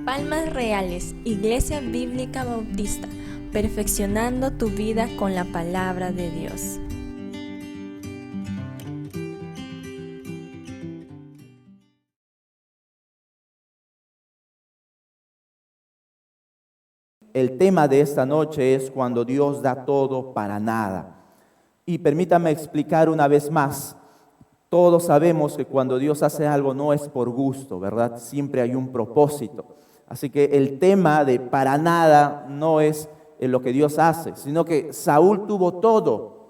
Palmas Reales, Iglesia Bíblica Bautista, perfeccionando tu vida con la palabra de Dios. El tema de esta noche es cuando Dios da todo para nada. Y permítame explicar una vez más. Todos sabemos que cuando Dios hace algo no es por gusto, ¿verdad? Siempre hay un propósito. Así que el tema de para nada no es lo que Dios hace, sino que Saúl tuvo todo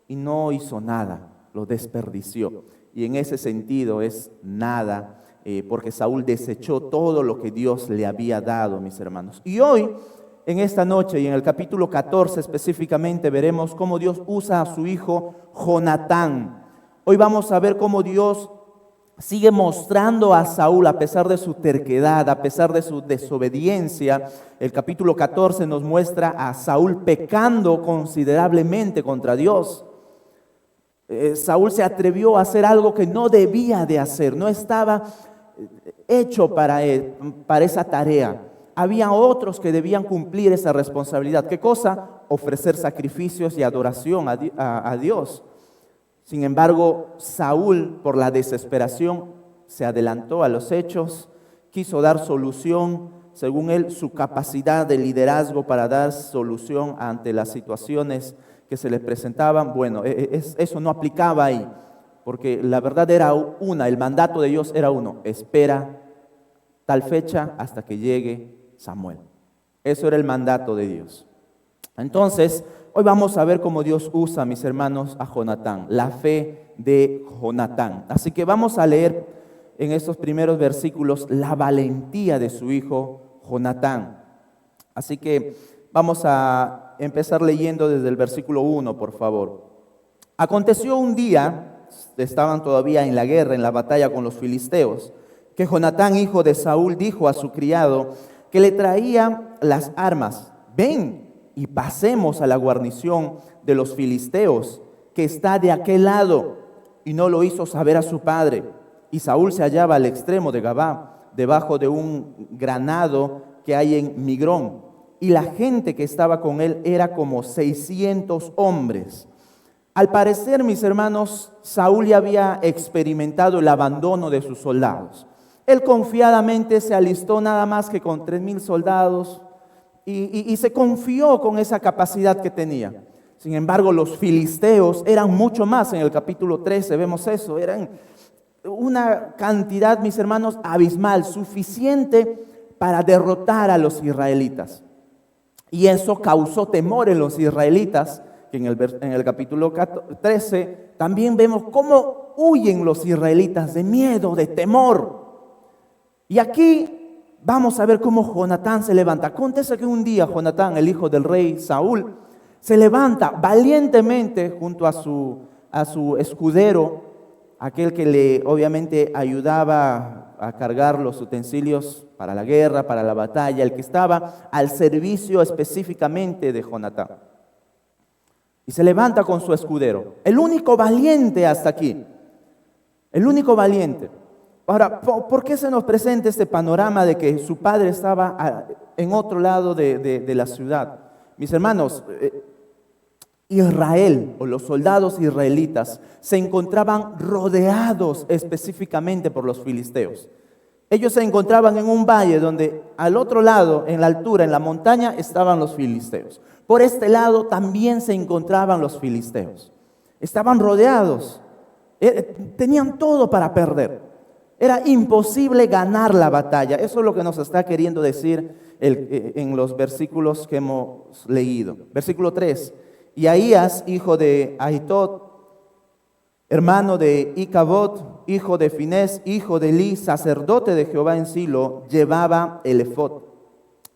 y no hizo nada, lo desperdició. Y en ese sentido es nada, porque Saúl desechó todo lo que Dios le había dado, mis hermanos. Y hoy, en esta noche y en el capítulo 14 específicamente, veremos cómo Dios usa a su hijo Jonatán. Hoy vamos a ver cómo Dios sigue mostrando a Saúl, a pesar de su terquedad, a pesar de su desobediencia. El capítulo 14 nos muestra a Saúl pecando considerablemente contra Dios. Saúl se atrevió a hacer algo que no debía de hacer, no estaba hecho para esa tarea. Había otros que debían cumplir esa responsabilidad. ¿Qué cosa? Ofrecer sacrificios y adoración a Dios. Sin embargo, Saúl, por la desesperación, se adelantó a los hechos, quiso dar solución, según él, su capacidad de liderazgo para dar solución ante las situaciones que se les presentaban. Bueno, eso no aplicaba ahí, porque la verdad era una, el mandato de Dios era uno: espera tal fecha hasta que llegue Samuel. Eso era el mandato de Dios. Entonces, hoy vamos a ver cómo Dios usa, mis hermanos, a Jonatán, la fe de Jonatán. Así que vamos a leer en estos primeros versículos la valentía de su hijo Jonatán. Así que vamos a empezar leyendo desde el versículo 1, por favor. Aconteció un día, estaban todavía en la guerra, en la batalla con los filisteos, que Jonatán, hijo de Saúl, dijo a su criado que le traía las armas: ven y pasemos a la guarnición de los filisteos, que está de aquel lado. Y no lo hizo saber a su padre. Y Saúl se hallaba al extremo de Gabá, debajo de un granado que hay en Migrón. Y la gente que estaba con él era como 600 hombres. Al parecer, mis hermanos, Saúl ya había experimentado el abandono de sus soldados. Él confiadamente se alistó nada más que con 3,000 soldados y se confió con esa capacidad que tenía. Sin embargo, los filisteos eran mucho más. En el capítulo 13 vemos eso. Eran una cantidad, mis hermanos, abismal, suficiente para derrotar a los israelitas. Y eso causó temor en los israelitas, que en el capítulo 13 también vemos cómo huyen los israelitas de miedo, de temor. Y aquí vamos a ver cómo Jonatán se levanta. Acontece que un día Jonatán, el hijo del rey Saúl, se levanta valientemente junto a su escudero, aquel que le obviamente ayudaba a cargar los utensilios para la guerra, para la batalla, el que estaba al servicio específicamente de Jonatán. Y se levanta con su escudero, el único valiente hasta aquí, el único valiente. Ahora, ¿por qué se nos presenta este panorama de que su padre estaba en otro lado de la ciudad? Mis hermanos, Israel o los soldados israelitas se encontraban rodeados específicamente por los filisteos. Ellos se encontraban en un valle donde al otro lado, en la altura, en la montaña, estaban los filisteos. Por este lado también se encontraban los filisteos. Estaban rodeados. Tenían todo para perder. Era imposible ganar la batalla. Eso es lo que nos está queriendo decir en los versículos que hemos leído. Versículo 3. Y Ahías, hijo de Ahitod, hermano de Icabod, hijo de Finés, hijo de Eli, sacerdote de Jehová en Silo, llevaba el efod.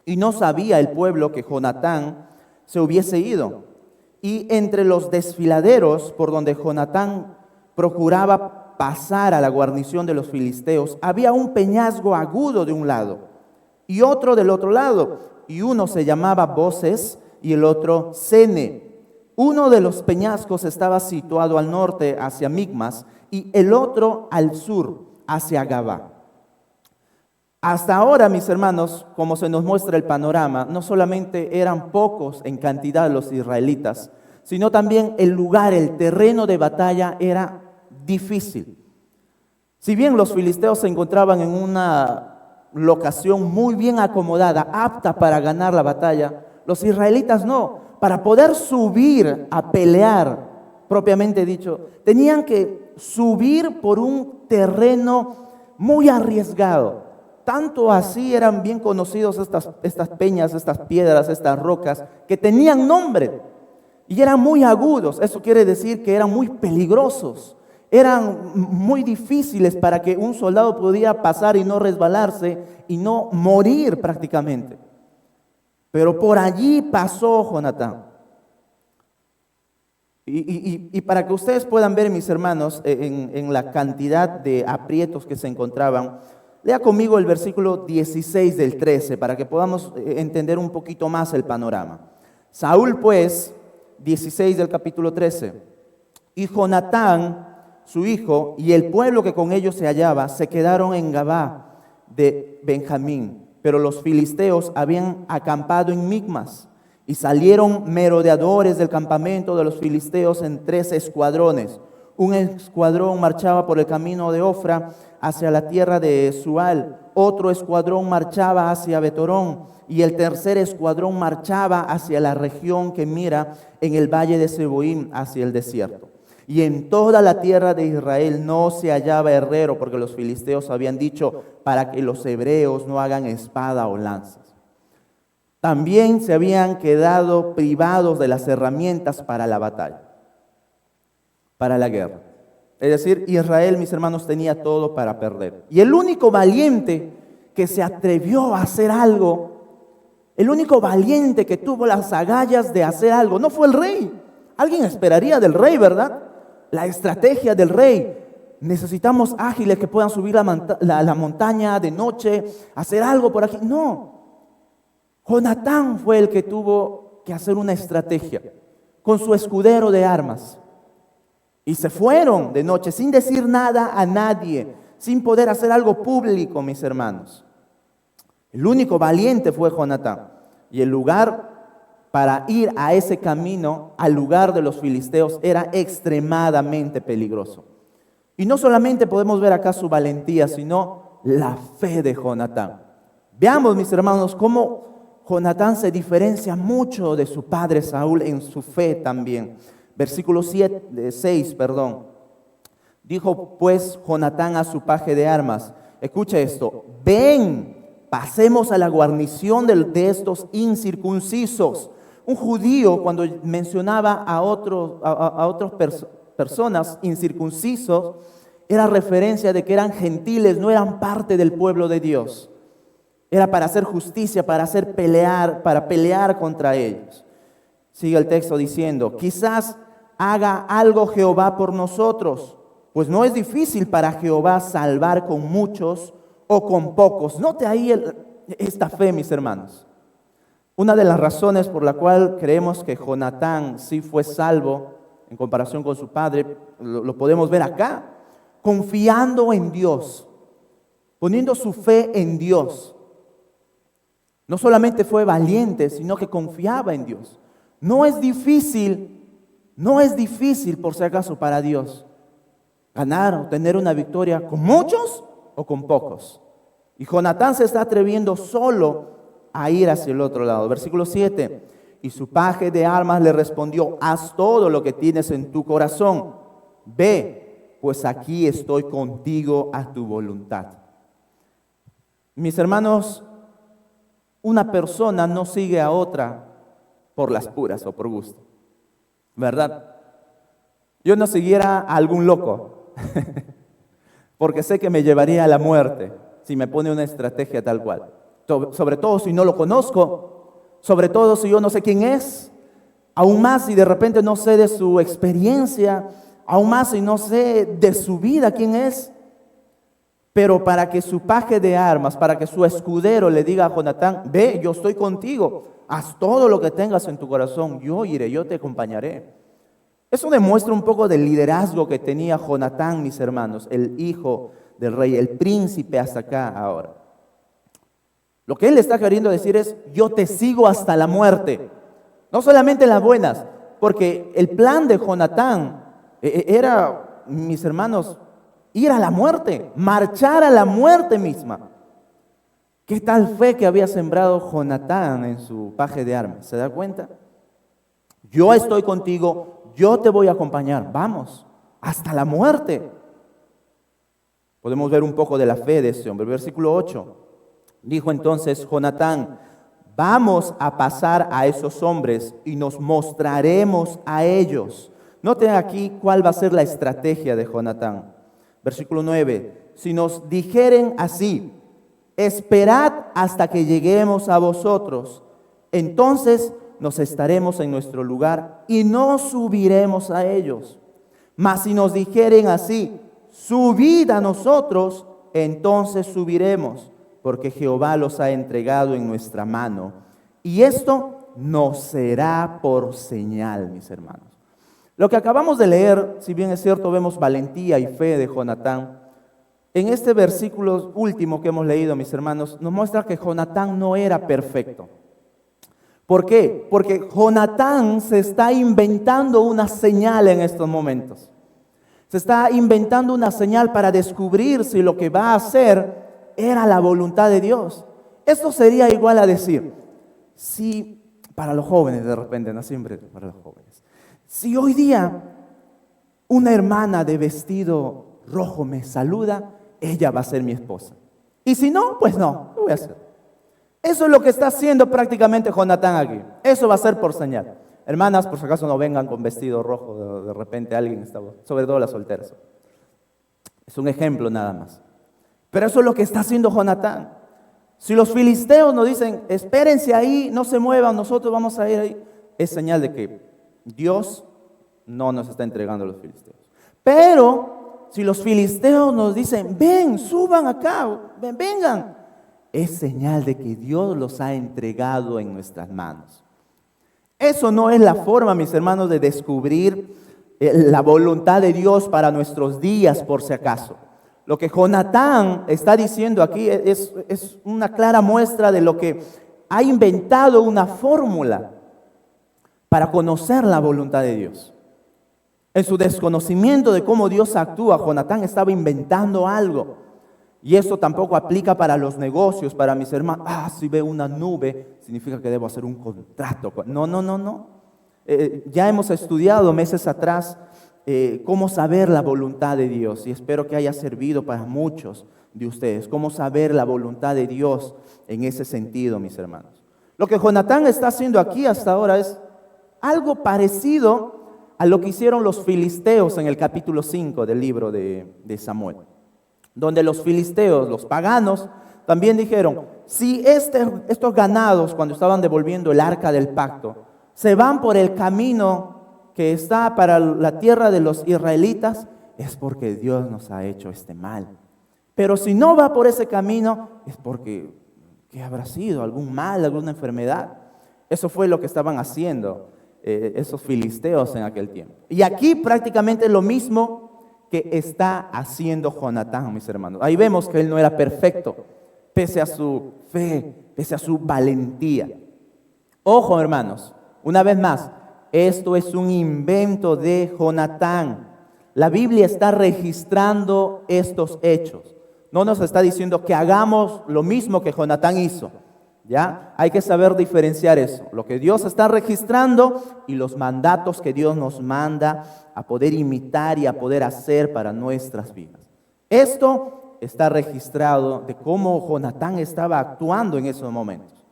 Y no sabía el pueblo que Jonatán se hubiese ido. Y entre los desfiladeros por donde Jonatán procuraba pasar a la guarnición de los filisteos, había un peñasco agudo de un lado y otro del otro lado, y uno se llamaba Boses y el otro Sene. Uno de los peñascos estaba situado al norte hacia Migmas y el otro al sur hacia Gabá. Hasta ahora, mis hermanos, como se nos muestra el panorama, no solamente eran pocos en cantidad los israelitas, sino también el lugar, el terreno de batalla era difícil. Si bien los filisteos se encontraban en una locación muy bien acomodada, apta para ganar la batalla, los israelitas no. Para poder subir a pelear, propiamente dicho, tenían que subir por un terreno muy arriesgado. Tanto así eran bien conocidos estas peñas, estas piedras, estas rocas, que tenían nombre y eran muy agudos. Eso quiere decir que eran muy peligrosos, eran muy difíciles para que un soldado pudiera pasar y no resbalarse y no morir prácticamente. Pero por allí pasó Jonatán. Y para que ustedes puedan ver, mis hermanos, en la cantidad de aprietos que se encontraban, lea conmigo el versículo 16 del 13 para que podamos entender un poquito más el panorama. Saúl, pues, 16 del capítulo 13, y Jonatán, su hijo, y el pueblo que con ellos se hallaba, se quedaron en Gabá de Benjamín, pero los filisteos habían acampado en Micmas, y salieron merodeadores del campamento de los filisteos en 3 escuadrones. Un escuadrón marchaba por el camino de Ofra hacia la tierra de Sual, otro escuadrón marchaba hacia Betorón, y el tercer escuadrón marchaba hacia la región que mira en el valle de Seboim, hacia el desierto. Y en toda la tierra de Israel no se hallaba herrero, porque los filisteos habían dicho, para que los hebreos no hagan espada o lanzas. También se habían quedado privados de las herramientas para la batalla, para la guerra. Es decir, Israel, mis hermanos, tenía todo para perder. Y el único valiente que se atrevió a hacer algo, el único valiente que tuvo las agallas de hacer algo, no fue el rey. Alguien esperaría del rey, ¿verdad? La estrategia del rey. Necesitamos ágiles que puedan subir la montaña de noche, hacer algo por aquí. No. Jonatán fue el que tuvo que hacer una estrategia con su escudero de armas. Y se fueron de noche sin decir nada a nadie, sin poder hacer algo público, mis hermanos. El único valiente fue Jonatán. Y el lugar para ir a ese camino, al lugar de los filisteos, era extremadamente peligroso. Y no solamente podemos ver acá su valentía, sino la fe de Jonatán. Veamos, mis hermanos, cómo Jonatán se diferencia mucho de su padre Saúl en su fe también. Versículo 6. Dijo pues Jonatán a su paje de armas, escucha esto, ven, pasemos a la guarnición de estos incircuncisos. Un judío, cuando mencionaba a otras personas incircuncisos, era referencia de que eran gentiles, no eran parte del pueblo de Dios. Era para hacer justicia, para pelear contra ellos. Sigue el texto diciendo, quizás haga algo Jehová por nosotros, pues no es difícil para Jehová salvar con muchos o con pocos. Note ahí esta fe, mis hermanos. Una de las razones por la cual creemos que Jonatán sí fue salvo en comparación con su padre, lo podemos ver acá, confiando en Dios, poniendo su fe en Dios. No solamente fue valiente, sino que confiaba en Dios. No es difícil por si acaso para Dios ganar o tener una victoria con muchos o con pocos. Y Jonatán se está atreviendo solo a ir hacia el otro lado. Versículo 7. Y su paje de armas le respondió, haz todo lo que tienes en tu corazón. Ve, pues aquí estoy contigo a tu voluntad. Mis hermanos, una persona no sigue a otra por las puras o por gusto, ¿verdad? Yo no siguiera a algún loco, porque sé que me llevaría a la muerte si me pone una estrategia tal cual. Sobre todo si no lo conozco, sobre todo si yo no sé quién es, aún más si de repente no sé de su experiencia, aún más si no sé de su vida quién es. Pero para que su paje de armas, para que su escudero le diga a Jonatán, ve, yo estoy contigo, haz todo lo que tengas en tu corazón, yo iré, yo te acompañaré. Eso demuestra un poco del liderazgo que tenía Jonatán, mis hermanos, el hijo del rey, el príncipe hasta acá ahora. Lo que él está queriendo decir es, yo te sigo hasta la muerte. No solamente en las buenas, porque el plan de Jonatán era, mis hermanos, ir a la muerte, marchar a la muerte misma. ¿Qué tal fe que había sembrado Jonatán en su paje de armas? ¿Se da cuenta? Yo estoy contigo, yo te voy a acompañar, vamos, hasta la muerte. Podemos ver un poco de la fe de este hombre. Versículo 8. Dijo entonces Jonatán, vamos a pasar a esos hombres y nos mostraremos a ellos. Noten aquí cuál va a ser la estrategia de Jonatán. Versículo 9. Si nos dijeren así, esperad hasta que lleguemos a vosotros, entonces nos estaremos en nuestro lugar y no subiremos a ellos. Mas si nos dijeren así, subid a nosotros, entonces subiremos, porque Jehová los ha entregado en nuestra mano. Y esto nos será por señal, mis hermanos. Lo que acabamos de leer, si bien es cierto, vemos valentía y fe de Jonatán. En este versículo último que hemos leído, mis hermanos, nos muestra que Jonatán no era perfecto. ¿Por qué? Porque Jonatán se está inventando una señal en estos momentos. Se está inventando una señal para descubrir si lo que va a hacer era la voluntad de Dios. Esto sería igual a decir, si para los jóvenes de repente, no siempre para los jóvenes, si hoy día una hermana de vestido rojo me saluda, ella va a ser mi esposa. Y si no, pues no, lo voy a hacer. Eso es lo que está haciendo prácticamente Jonatán aquí. Eso va a ser por señal. Hermanas, por si acaso no vengan con vestido rojo, de repente alguien está, sobre todo las solteras. Es un ejemplo nada más. Pero eso es lo que está haciendo Jonatán. Si los filisteos nos dicen, espérense ahí, no se muevan, nosotros vamos a ir ahí, es señal de que Dios no nos está entregando a los filisteos. Pero si los filisteos nos dicen, ven, suban acá, vengan, es señal de que Dios los ha entregado en nuestras manos. Eso no es la forma, mis hermanos, de descubrir la voluntad de Dios para nuestros días, por si acaso. Lo que Jonatán está diciendo aquí es una clara muestra de lo que ha inventado una fórmula para conocer la voluntad de Dios. En su desconocimiento de cómo Dios actúa, Jonatán estaba inventando algo. Y esto tampoco aplica para los negocios, para mis hermanos. Si veo una nube, significa que debo hacer un contrato. No. Ya hemos estudiado meses atrás cómo saber la voluntad de Dios. Y espero que haya servido para muchos de ustedes. Cómo saber la voluntad de Dios en ese sentido, mis hermanos. Lo que Jonatán está haciendo aquí hasta ahora es algo parecido a lo que hicieron los filisteos en el capítulo 5 del libro de Samuel. Donde los filisteos, los paganos, también dijeron, si estos ganados, cuando estaban devolviendo el arca del pacto, se van por el camino que está para la tierra de los israelitas, es porque Dios nos ha hecho este mal. Pero si no va por ese camino, es porque, ¿qué habrá sido? ¿Algún mal, alguna enfermedad? Eso fue lo que estaban haciendo esos filisteos en aquel tiempo. Y aquí prácticamente lo mismo que está haciendo Jonatán, mis hermanos. Ahí vemos que él no era perfecto, pese a su fe, pese a su valentía. Ojo, hermanos, una vez más, esto es un invento de Jonatán. La Biblia está registrando estos hechos. No nos está diciendo que hagamos lo mismo que Jonatán hizo. ¿Ya? Hay que saber diferenciar eso, lo que Dios está registrando y los mandatos que Dios nos manda a poder imitar y a poder hacer para nuestras vidas. Esto está registrado de cómo Jonatán estaba actuando en esos momentos.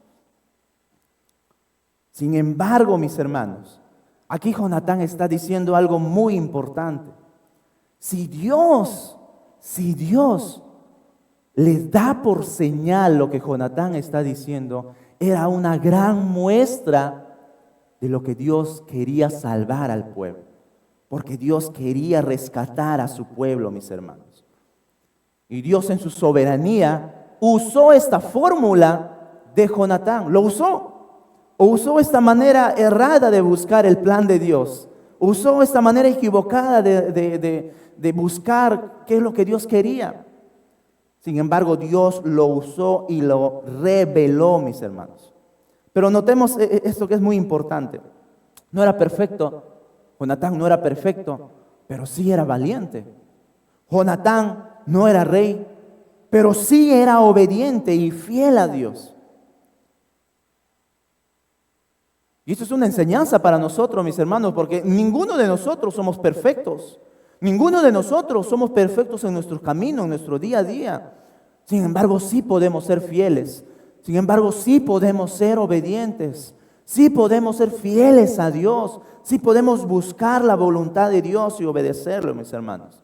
Sin embargo, mis hermanos, aquí Jonatán está diciendo algo muy importante. Si Dios les da por señal lo que Jonatán está diciendo, era una gran muestra de lo que Dios quería salvar al pueblo. Porque Dios quería rescatar a su pueblo, mis hermanos. Y Dios en su soberanía usó esta fórmula de Jonatán, lo usó. O usó esta manera errada de buscar el plan de Dios. Usó esta manera equivocada de buscar qué es lo que Dios quería. Sin embargo, Dios lo usó y lo reveló, mis hermanos. Pero notemos esto que es muy importante. No era perfecto. Jonatán no era perfecto, pero sí era valiente. Jonatán no era rey, pero sí era obediente y fiel a Dios. Y esto es una enseñanza para nosotros, mis hermanos, porque ninguno de nosotros somos perfectos. Ninguno de nosotros somos perfectos en nuestro camino, en nuestro día a día. Sin embargo, sí podemos ser fieles. Sin embargo, sí podemos ser obedientes. Sí podemos ser fieles a Dios. Sí podemos buscar la voluntad de Dios y obedecerlo, mis hermanos.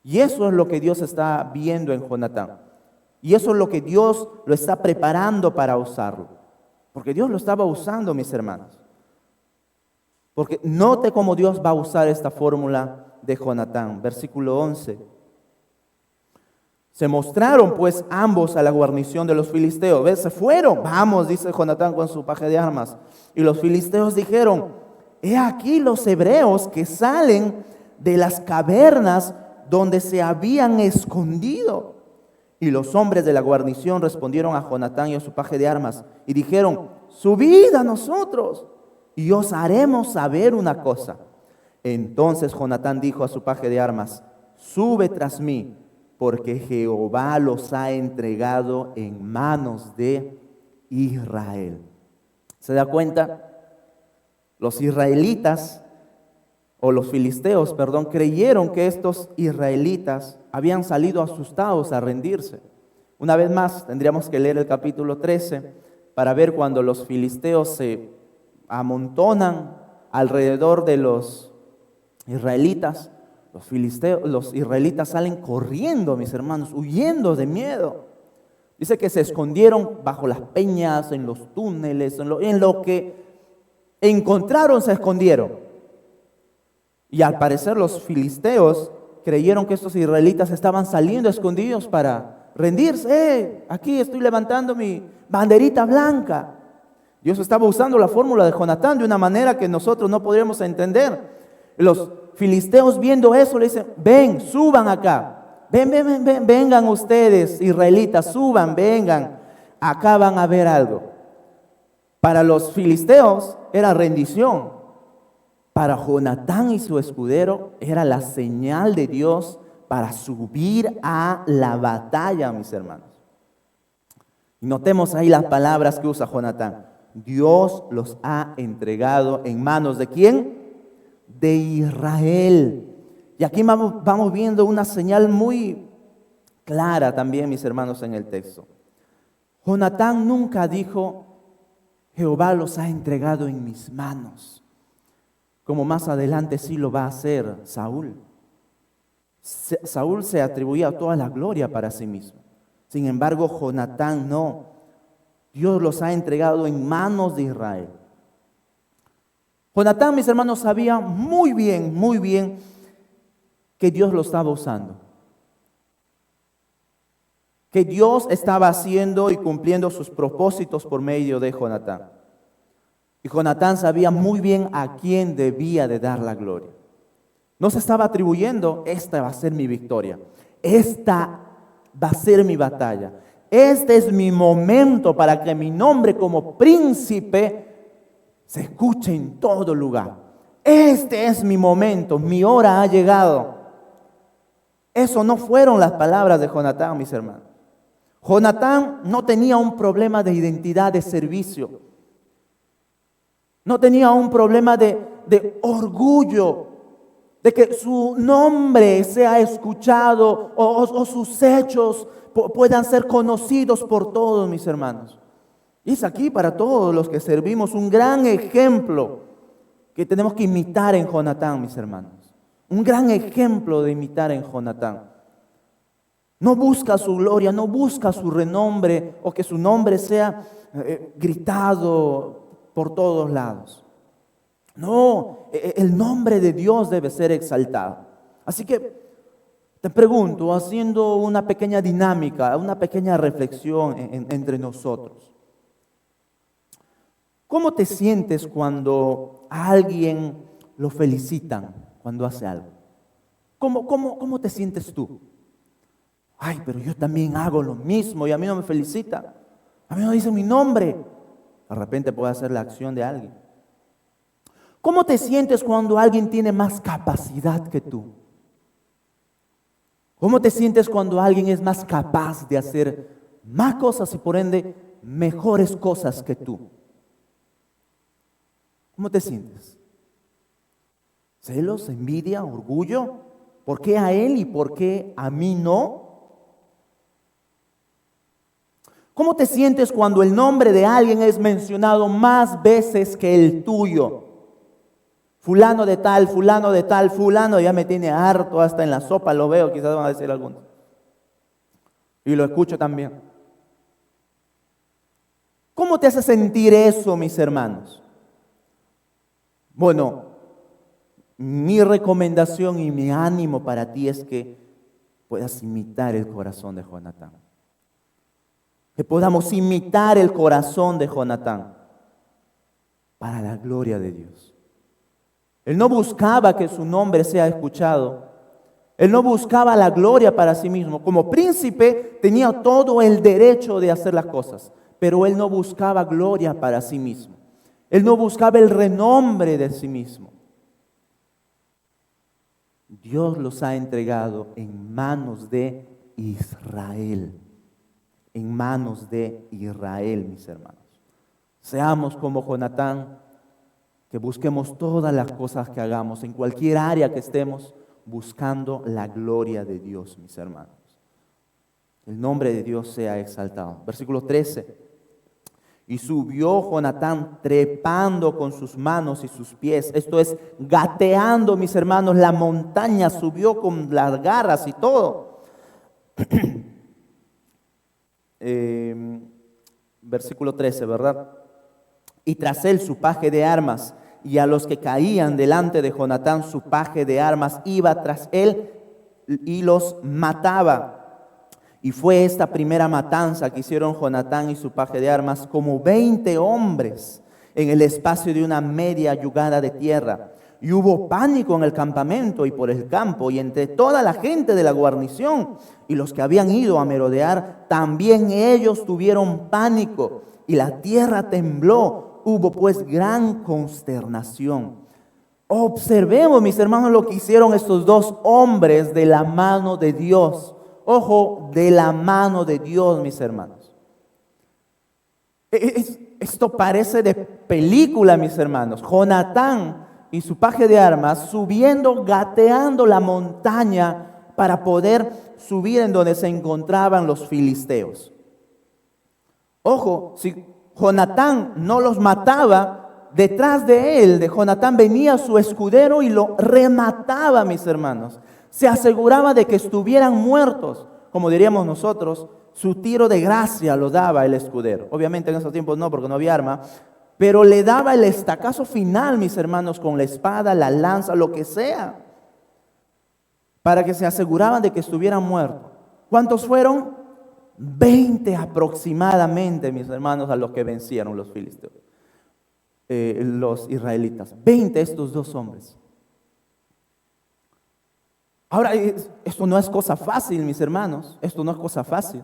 Y eso es lo que Dios está viendo en Jonatán. Y eso es lo que Dios lo está preparando para usarlo. Porque Dios lo estaba usando, mis hermanos. Porque note cómo Dios va a usar esta fórmula de Jonatán. Versículo 11. Se mostraron pues ambos a la guarnición de los filisteos. ¿Ves? Se fueron. Vamos, dice Jonatán con su paje de armas. Y los filisteos dijeron: he aquí los hebreos que salen de las cavernas donde se habían escondido. Y los hombres de la guarnición respondieron a Jonatán y a su paje de armas y dijeron: subid a nosotros y os haremos saber una cosa. Entonces Jonatán dijo a su paje de armas: sube tras mí, porque Jehová los ha entregado en manos de Israel. ¿Se da cuenta? Los israelitas, o los filisteos, perdón, creyeron que estos israelitas habían salido asustados a rendirse. Una vez más, tendríamos que leer el capítulo 13 para ver cuando los filisteos se amontonan alrededor de los israelitas. Los israelitas salen corriendo, mis hermanos, huyendo de miedo. Dice que se escondieron bajo las peñas, en los túneles, en lo que encontraron se escondieron. Y al parecer los filisteos creyeron que estos israelitas estaban saliendo escondidos para rendirse. Aquí estoy levantando mi banderita blanca. Dios estaba usando la fórmula de Jonatán de una manera que nosotros no podríamos entender. Los filisteos viendo eso le dicen: ven, suban acá. Vengan ustedes, israelitas, suban, vengan. Acá van a ver algo. Para los filisteos era rendición. Para Jonatán y su escudero era la señal de Dios para subir a la batalla, mis hermanos. Y notemos ahí las palabras que usa Jonatán. Dios los ha entregado en manos ¿de quién? De Israel. Y aquí vamos viendo una señal muy clara también, mis hermanos, en el texto. Jonatán nunca dijo: Jehová los ha entregado en mis manos, como más adelante sí lo va a hacer Saúl. Saúl se atribuía toda la gloria para sí mismo. Sin embargo, Jonatán no. Dios los ha entregado en manos de Israel. Jonatán, mis hermanos, sabía muy bien que Dios lo estaba usando. Que Dios estaba haciendo y cumpliendo sus propósitos por medio de Jonatán. Y Jonatán sabía muy bien a quién debía de dar la gloria. No se estaba atribuyendo: esta va a ser mi victoria, esta va a ser mi batalla, este es mi momento para que mi nombre como príncipe se escuche en todo lugar. Este es mi momento, mi hora ha llegado. Eso no fueron las palabras de Jonatán, mis hermanos. Jonatán no tenía un problema de identidad de servicio. No tenía un problema de orgullo, de que su nombre sea escuchado o sus hechos puedan ser conocidos por todos, mis hermanos. Y es aquí para todos los que servimos un gran ejemplo que tenemos que imitar en Jonatán, mis hermanos. Un gran ejemplo de imitar en Jonatán. No busca su gloria, no busca su renombre o que su nombre sea gritado por todos lados. No, el nombre de Dios debe ser exaltado. Así que te pregunto, haciendo una pequeña dinámica, una pequeña reflexión entre nosotros. ¿Cómo te sientes cuando a alguien lo felicitan cuando hace algo? ¿Cómo te sientes tú? Ay, pero yo también hago lo mismo y a mí no me felicitan. A mí no dicen mi nombre. De repente puede ser la acción de alguien. ¿Cómo te sientes cuando alguien tiene más capacidad que tú? ¿Cómo te sientes cuando alguien es más capaz de hacer más cosas y por ende mejores cosas que tú? ¿Cómo te sientes? ¿Celos, envidia, orgullo? ¿Por qué a él y por qué a mí no? ¿Cómo te sientes cuando el nombre de alguien es mencionado más veces que el tuyo? Fulano de tal, fulano de tal, fulano ya me tiene harto, hasta en la sopa lo veo, quizás van a decir algunos. Y lo escucho también. ¿Cómo te hace sentir eso, mis hermanos? Bueno, mi recomendación y mi ánimo para ti es que puedas imitar el corazón de Jonatán. Que podamos imitar el corazón de Jonatán para la gloria de Dios. Él no buscaba que su nombre sea escuchado. Él no buscaba la gloria para sí mismo. Como príncipe tenía todo el derecho de hacer las cosas, pero él no buscaba gloria para sí mismo. Él no buscaba el renombre de sí mismo. Dios los ha entregado en manos de Israel. En manos de Israel, mis hermanos. Seamos como Jonatán, que busquemos todas las cosas que hagamos, en cualquier área que estemos, buscando la gloria de Dios, mis hermanos. El nombre de Dios sea exaltado. Versículo 13. Y subió Jonatán trepando con sus manos y sus pies. Esto es, gateando, mis hermanos, la montaña. Subió con las garras y todo. Versículo 13, ¿verdad? Y tras él su paje de armas, y a los que caían delante de Jonatán su paje de armas iba tras él y los mataba. Y fue esta primera matanza que hicieron Jonatán y su paje de armas como 20 hombres en el espacio de una media yugada de tierra. Y hubo pánico en el campamento y por el campo y entre toda la gente de la guarnición. Y los que habían ido a merodear, también ellos tuvieron pánico y la tierra tembló. Hubo pues gran consternación. Observemos, mis hermanos, lo que hicieron estos dos hombres de la mano de Dios. Ojo, de la mano de Dios, mis hermanos. Esto parece de película, mis hermanos. Jonatán y su paje de armas subiendo, gateando la montaña para poder subir en donde se encontraban los filisteos. Ojo, si Jonatán no los mataba, detrás de él, de Jonatán, venía su escudero y lo remataba, mis hermanos. Se aseguraba de que estuvieran muertos. Como diríamos nosotros, su tiro de gracia lo daba el escudero. Obviamente en esos tiempos no, porque no había arma, pero le daba el estacazo final, mis hermanos, con la espada, la lanza, lo que sea, para que se aseguraban de que estuvieran muertos. ¿Cuántos fueron? 20 aproximadamente, mis hermanos, a los que vencieron los filisteos, los israelitas. 20 estos dos hombres. Ahora, esto no es cosa fácil, mis hermanos. Esto no es cosa fácil.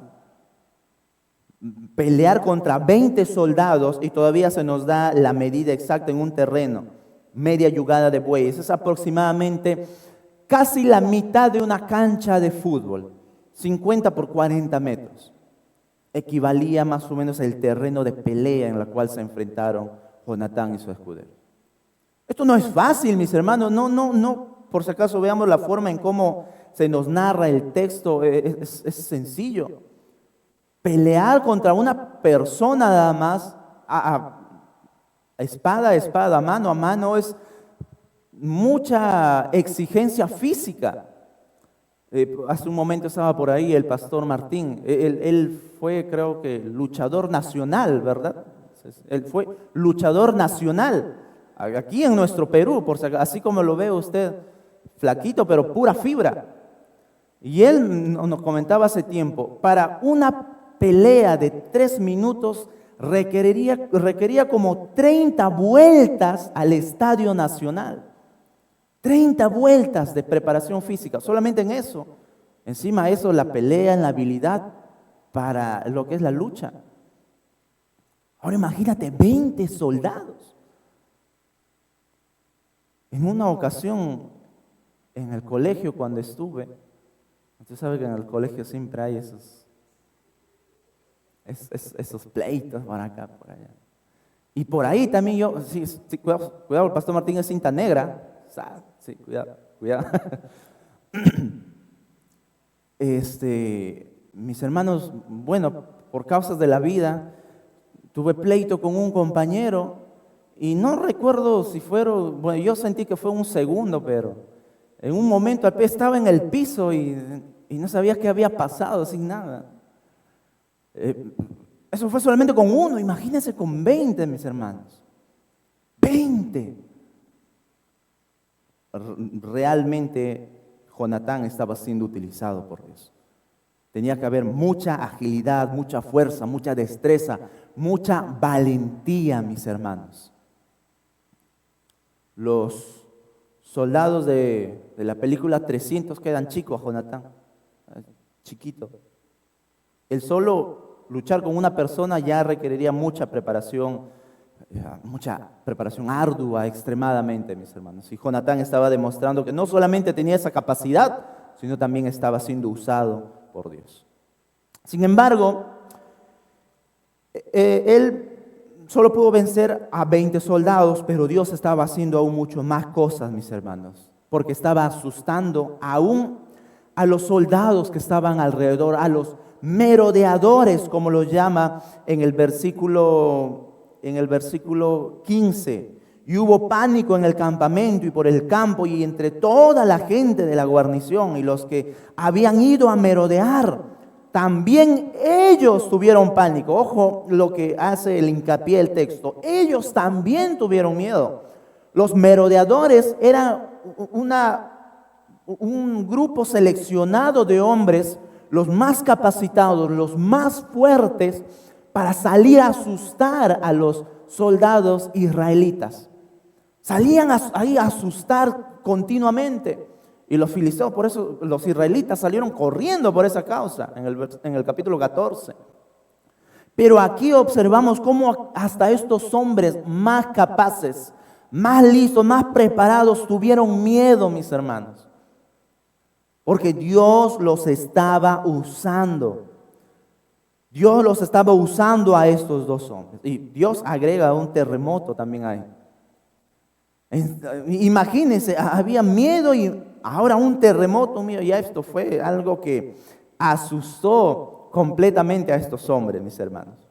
Pelear contra 20 soldados y todavía se nos da la medida exacta en un terreno, media yugada de bueyes. Es aproximadamente casi la mitad de una cancha de fútbol. 50 por 40 metros. Equivalía más o menos al terreno de pelea en la cual se enfrentaron Jonatán y su escudero. Esto no es fácil, mis hermanos. No. Por si acaso veamos la forma en cómo se nos narra el texto. Es sencillo. Pelear contra una persona nada más, espada a espada, mano a mano, es mucha exigencia física. Hace un momento estaba por ahí el pastor Martín. Él fue, creo que, luchador nacional, ¿verdad? Él fue luchador nacional aquí en nuestro Perú, así como lo ve usted, flaquito, pero pura fibra. Y él nos comentaba hace tiempo, para una pelea de 3 minutos requería como 30 vueltas al Estadio Nacional. 30 vueltas de preparación física, solamente en eso. Encima de eso, la pelea, la habilidad para lo que es la lucha. Ahora imagínate, 20 soldados. En una ocasión, en el colegio cuando estuve, usted sabe que en el colegio siempre hay esos pleitos por acá, por allá. Y por ahí también yo, sí, cuidado, el pastor Martín es cinta negra. Sí, cuidado. Mis hermanos, bueno, por causas de la vida, tuve pleito con un compañero y no recuerdo si fueron, bueno, yo sentí que fue un segundo, pero en un momento estaba en el piso y no sabía qué había pasado, sin nada. Eso fue solamente con uno, imagínense con 20, mis hermanos. 20. Realmente Jonatán estaba siendo utilizado por Dios. Tenía que haber mucha agilidad, mucha fuerza, mucha destreza, mucha valentía, mis hermanos. Los soldados de la película 300 quedan chicos, Jonatán, chiquito. El solo luchar con una persona ya requeriría mucha preparación ardua, extremadamente, mis hermanos. Y Jonatán estaba demostrando que no solamente tenía esa capacidad, sino también estaba siendo usado por Dios. Sin embargo, él solo pudo vencer a 20 soldados, pero Dios estaba haciendo aún mucho más cosas, mis hermanos, porque estaba asustando aún a los soldados que estaban alrededor, a los merodeadores, como los llama en el versículo 15. Y hubo pánico en el campamento y por el campo y entre toda la gente de la guarnición y los que habían ido a merodear. También ellos tuvieron pánico. Ojo lo que hace el hincapié del texto. Ellos también tuvieron miedo. Los merodeadores eran un grupo seleccionado de hombres, los más capacitados, los más fuertes, para salir a asustar a los soldados israelitas. Salían ahí a asustar continuamente. Y los filisteos, por eso los israelitas salieron corriendo por esa causa, en el capítulo 14. Pero aquí observamos cómo hasta estos hombres más capaces, más listos, más preparados, tuvieron miedo, mis hermanos. Porque Dios los estaba usando. Dios los estaba usando a estos dos hombres. Y Dios agrega un terremoto también ahí. Imagínense, había miedo y ahora un terremoto mío. Ya esto fue algo que asustó completamente a estos hombres, mis hermanos.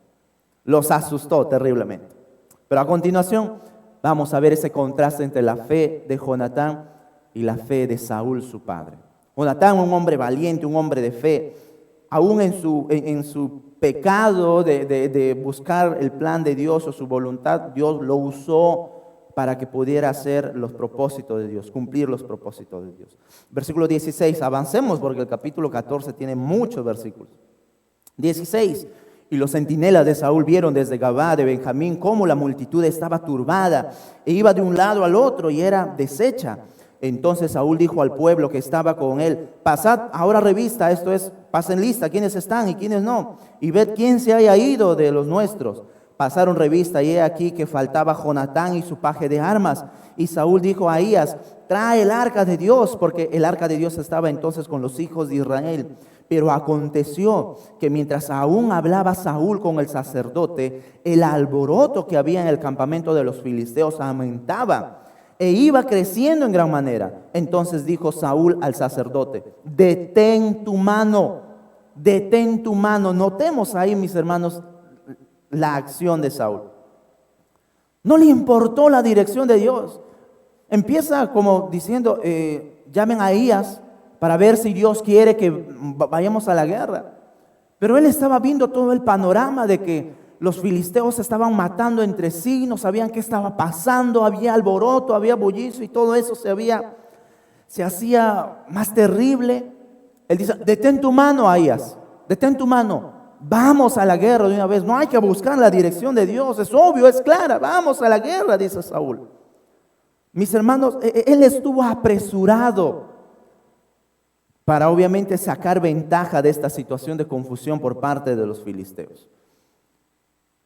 Los asustó terriblemente. Pero a continuación vamos a ver ese contraste entre la fe de Jonatán y la fe de Saúl, su padre. Jonatán, un hombre valiente, un hombre de fe, aún en su pecado de buscar el plan de Dios o su voluntad, Dios lo usó para que pudiera hacer los propósitos de Dios, cumplir los propósitos de Dios. Versículo 16, avancemos porque el capítulo 14 tiene muchos versículos. 16, y los centinelas de Saúl vieron desde Gabá de Benjamín cómo la multitud estaba turbada e iba de un lado al otro y era deshecha. Entonces Saúl dijo al pueblo que estaba con él: pasad ahora revista, esto es, pasen lista, quiénes están y quiénes no, y ved quién se haya ido de los nuestros. Pasaron revista y he aquí que faltaba Jonatán y su paje de armas. Y Saúl dijo a Ahías: trae el arca de Dios, porque el arca de Dios estaba entonces con los hijos de Israel. Pero aconteció que mientras aún hablaba Saúl con el sacerdote, el alboroto que había en el campamento de los filisteos aumentaba e iba creciendo en gran manera. Entonces dijo Saúl al sacerdote: detén tu mano, detén tu mano. Notemos ahí, mis hermanos, la acción de Saúl. No le importó la dirección de Dios. Empieza como diciendo, llamen a Ahías para ver si Dios quiere que vayamos a la guerra. Pero él estaba viendo todo el panorama de que los filisteos se estaban matando entre sí, no sabían qué estaba pasando, había alboroto, había bullicio y todo eso se hacía más terrible. Él dice: detén tu mano, Ahías, detén tu mano. Vamos a la guerra de una vez, no hay que buscar la dirección de Dios, es obvio, es clara, vamos a la guerra, dice Saúl. Mis hermanos, él estuvo apresurado. para obviamente sacar ventaja de esta situación de confusión por parte de los filisteos.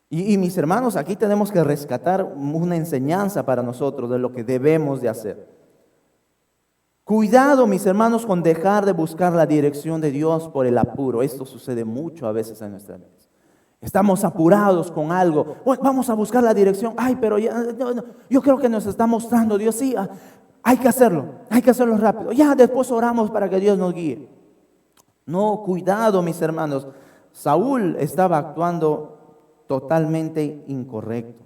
Y mis hermanos, aquí tenemos que rescatar una enseñanza para nosotros de lo que debemos de hacer. Cuidado, mis hermanos, con dejar de buscar la dirección de Dios por el apuro. Esto sucede mucho a veces en nuestras vidas. Estamos apurados con algo. Bueno, vamos a buscar la dirección. Ay, pero ya, no, yo creo que nos está mostrando Dios. Sí, hay que hacerlo rápido. Ya después oramos para que Dios nos guíe. No, cuidado, mis hermanos. Saúl estaba actuando totalmente incorrecto.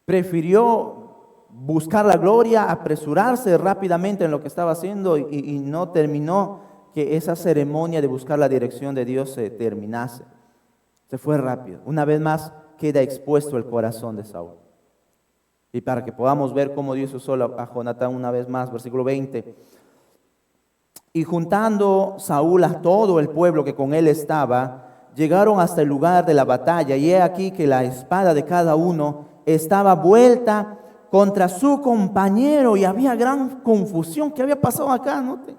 Prefirió buscar la gloria, apresurarse rápidamente en lo que estaba haciendo y no terminó que esa ceremonia de buscar la dirección de Dios se terminase. Se fue rápido. Una vez más queda expuesto el corazón de Saúl. Y para que podamos ver cómo Dios usó a Jonatán una vez más, versículo 20. Y juntando Saúl a todo el pueblo que con él estaba, llegaron hasta el lugar de la batalla, y he aquí que la espada de cada uno estaba vuelta contra su compañero, y había gran confusión. ¿Qué había pasado acá? ¿Noten?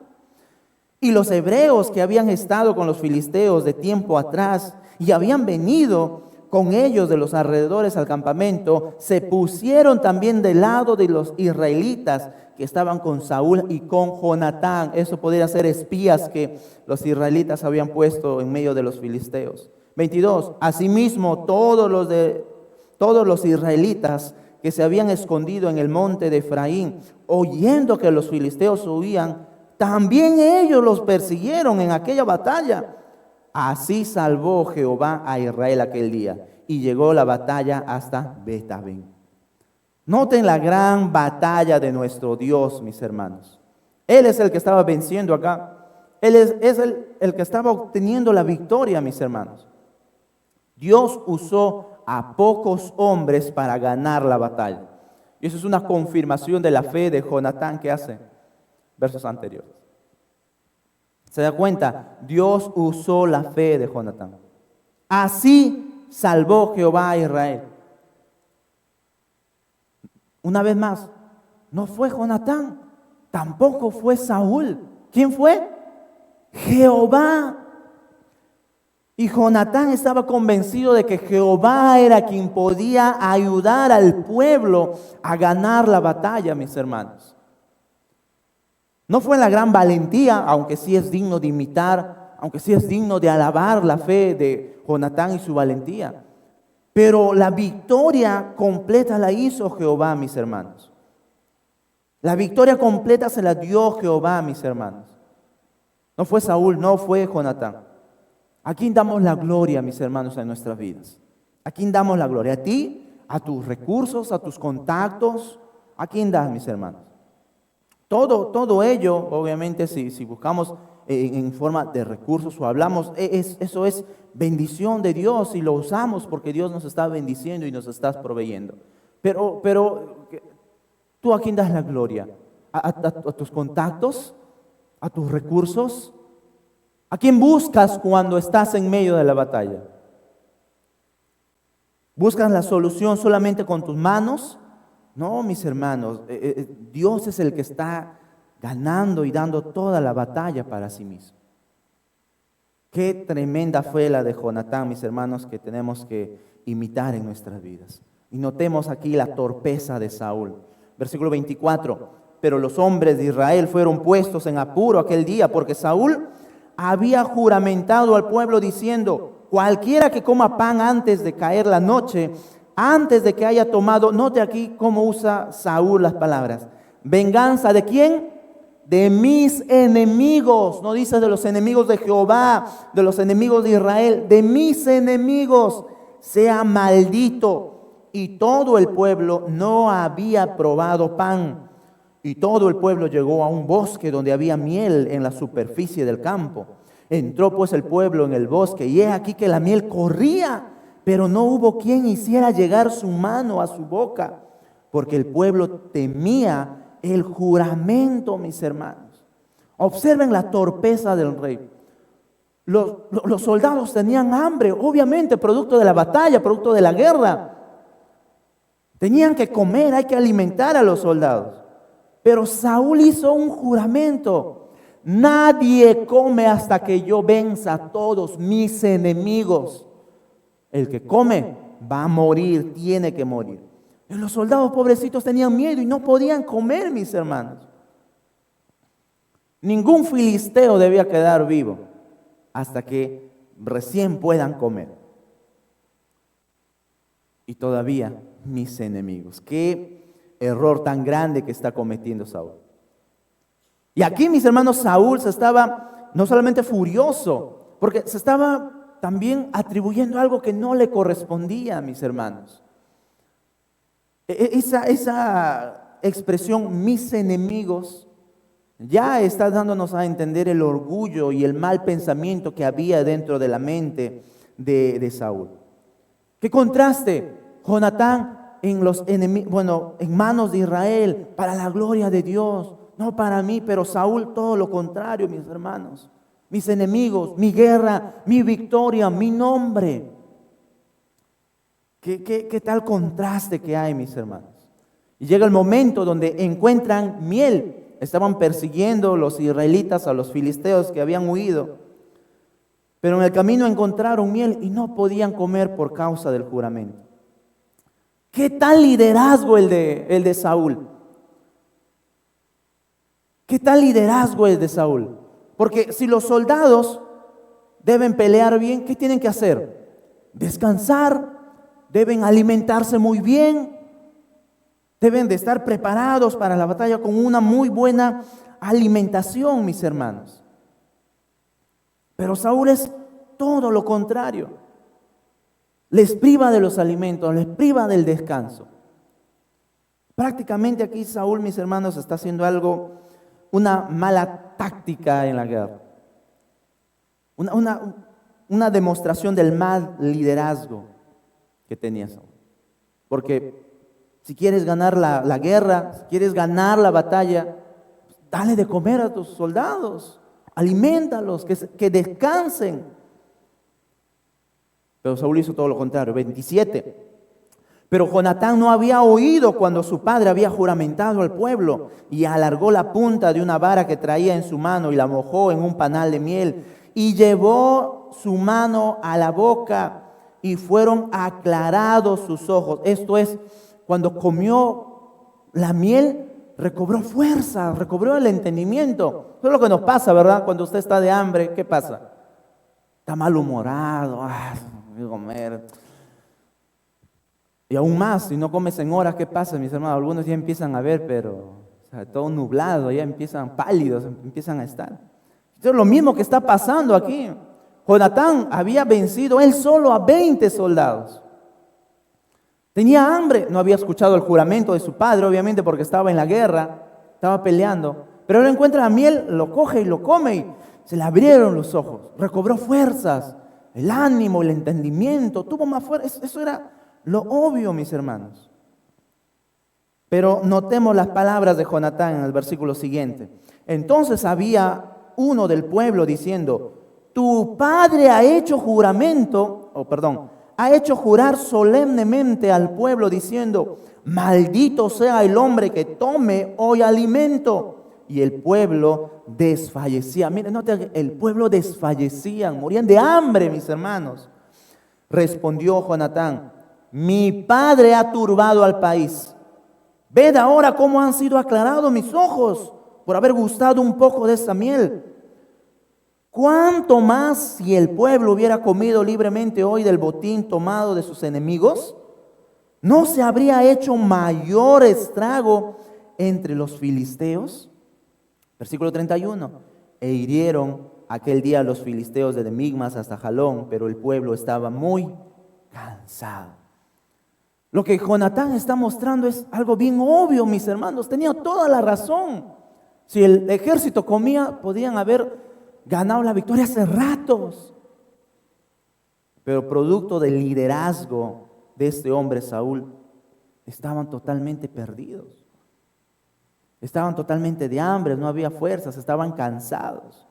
Y los hebreos que habían estado con los filisteos de tiempo atrás y habían venido con ellos de los alrededores al campamento, se pusieron también del lado de los israelitas que estaban con Saúl y con Jonatán. Eso podría ser espías que los israelitas habían puesto en medio de los filisteos. 22. Asimismo, todos los israelitas que se habían escondido en el monte de Efraín, oyendo que los filisteos huían, también ellos los persiguieron en aquella batalla. Así salvó Jehová a Israel aquel día, y llegó la batalla hasta Betabén. Noten la gran batalla de nuestro Dios, mis hermanos. Él es el que estaba venciendo acá. Él es el que estaba obteniendo la victoria, mis hermanos. Dios usó a pocos hombres para ganar la batalla. Y eso es una confirmación de la fe de Jonatán que hace versos anteriores. ¿Se da cuenta? Dios usó la fe de Jonatán. Así salvó Jehová a Israel. Una vez más, no fue Jonatán, tampoco fue Saúl. ¿Quién fue? Jehová. Y Jonatán estaba convencido de que Jehová era quien podía ayudar al pueblo a ganar la batalla, mis hermanos. No fue la gran valentía, aunque sí es digno de imitar, aunque sí es digno de alabar la fe de Jonatán y su valentía. Pero la victoria completa la hizo Jehová, mis hermanos. La victoria completa se la dio Jehová, mis hermanos. No fue Saúl, no fue Jonatán. ¿A quién damos la gloria, mis hermanos, en nuestras vidas? ¿A quién damos la gloria? ¿A ti? ¿A tus recursos? ¿A tus contactos? ¿A quién das, mis hermanos? Todo ello, obviamente, si buscamos en forma de recursos o hablamos, eso es bendición de Dios y lo usamos porque Dios nos está bendiciendo y nos está proveyendo. Pero ¿tú a quién das la gloria? ¿A tus contactos? ¿A tus recursos? ¿A quién buscas cuando estás en medio de la batalla? ¿Buscas la solución solamente con tus manos? No, mis hermanos, Dios es el que está ganando y dando toda la batalla para sí mismo. Qué tremenda fue la de Jonatán, mis hermanos, que tenemos que imitar en nuestras vidas. Y notemos aquí la torpeza de Saúl. Versículo 24. Pero los hombres de Israel fueron puestos en apuro aquel día, porque Saúl había juramentado al pueblo diciendo: cualquiera que coma pan antes de caer la noche, antes de que haya tomado, note aquí cómo usa Saúl las palabras. ¿Venganza de quién? De mis enemigos. No dice de los enemigos de Jehová, de los enemigos de Israel, de mis enemigos. Sea maldito. Y todo el pueblo no había probado pan. Y todo el pueblo llegó a un bosque donde había miel en la superficie del campo. Entró pues el pueblo en el bosque, y he aquí que la miel corría, pero no hubo quien hiciera llegar su mano a su boca, porque el pueblo temía el juramento, mis hermanos. Observen la torpeza del rey. Los soldados tenían hambre, obviamente, producto de la batalla, producto de la guerra. Tenían que comer, hay que alimentar a los soldados. Pero Saúl hizo un juramento. nadie come hasta que yo venza a todos mis enemigos. El que come va a morir, tiene que morir. Y los soldados pobrecitos tenían miedo y no podían comer, mis hermanos. Ningún filisteo debía quedar vivo hasta que recién puedan comer. Y todavía mis enemigos. Qué error tan grande que está cometiendo Saúl. Y aquí, mis hermanos, Saúl se estaba no solamente furioso, porque se estaba también atribuyendo algo que no le correspondía, mis hermanos. Esa expresión, mis enemigos, ya está dándonos a entender el orgullo y el mal pensamiento que había dentro de la mente de Saúl. ¡Qué contraste! Jonatán en manos de Israel, para la gloria de Dios, no para mí, pero Saúl todo lo contrario, mis hermanos. Mis enemigos, mi guerra, mi victoria, mi nombre. ¿Qué tal contraste que hay, mis hermanos? Y llega el momento donde encuentran miel. Estaban persiguiendo los israelitas a los filisteos que habían huido. Pero en el camino encontraron miel y no podían comer por causa del juramento. ¿Qué tal liderazgo el de Saúl? ¿Qué tal liderazgo el de Saúl? Porque si los soldados deben pelear bien, ¿qué tienen que hacer? Descansar, deben alimentarse muy bien, deben de estar preparados para la batalla con una muy buena alimentación, mis hermanos. Pero Saúl es todo lo contrario. Les priva de los alimentos, les priva del descanso. Prácticamente aquí Saúl, mis hermanos, está haciendo una mala táctica en la guerra. Una demostración del mal liderazgo que tenía Saúl. Porque si quieres ganar la guerra, si quieres ganar la batalla, dale de comer a tus soldados, aliméntalos, que descansen. Pero Saúl hizo todo lo contrario. 27. Pero Jonatán no había oído cuando su padre había juramentado al pueblo, y alargó la punta de una vara que traía en su mano y la mojó en un panal de miel, y llevó su mano a la boca y fueron aclarados sus ojos. Esto es, cuando comió la miel, recobró fuerza, recobró el entendimiento. Eso es lo que nos pasa, ¿verdad? Cuando usted está de hambre, ¿qué pasa? Está malhumorado, no voy a comer. Y aún más, si no comes en horas, ¿qué pasa, mis hermanos? Algunos ya empiezan a ver, pero todo nublado, ya empiezan pálidos, empiezan a estar. Esto es lo mismo que está pasando aquí. Jonatán había vencido él solo a 20 soldados. Tenía hambre, no había escuchado el juramento de su padre, obviamente, porque estaba en la guerra, estaba peleando. Pero él encuentra la miel, lo coge y lo come y se le abrieron los ojos, recobró fuerzas, el ánimo, el entendimiento, tuvo más fuerza. Eso era lo obvio, mis hermanos. Pero notemos las palabras de Jonatán en el versículo siguiente. Entonces había uno del pueblo diciendo: tu padre ha hecho jurar solemnemente al pueblo diciendo: maldito sea el hombre que tome hoy alimento. Y el pueblo desfallecía. Miren, noten, el pueblo desfallecía, morían de hambre, mis hermanos. Respondió Jonatán: mi padre ha turbado al país. Ved ahora cómo han sido aclarados mis ojos por haber gustado un poco de esa miel. ¿Cuánto más si el pueblo hubiera comido libremente hoy del botín tomado de sus enemigos? ¿No se habría hecho mayor estrago entre los filisteos? Versículo 31. E hirieron aquel día los filisteos desde Migmas hasta Jalón, pero el pueblo estaba muy cansado. Lo que Jonatán está mostrando es algo bien obvio, mis hermanos. Tenía toda la razón. Si el ejército comía, podían haber ganado la victoria hace ratos. Pero producto del liderazgo de este hombre Saúl, estaban totalmente perdidos. Estaban totalmente de hambre, no había fuerzas, estaban cansados.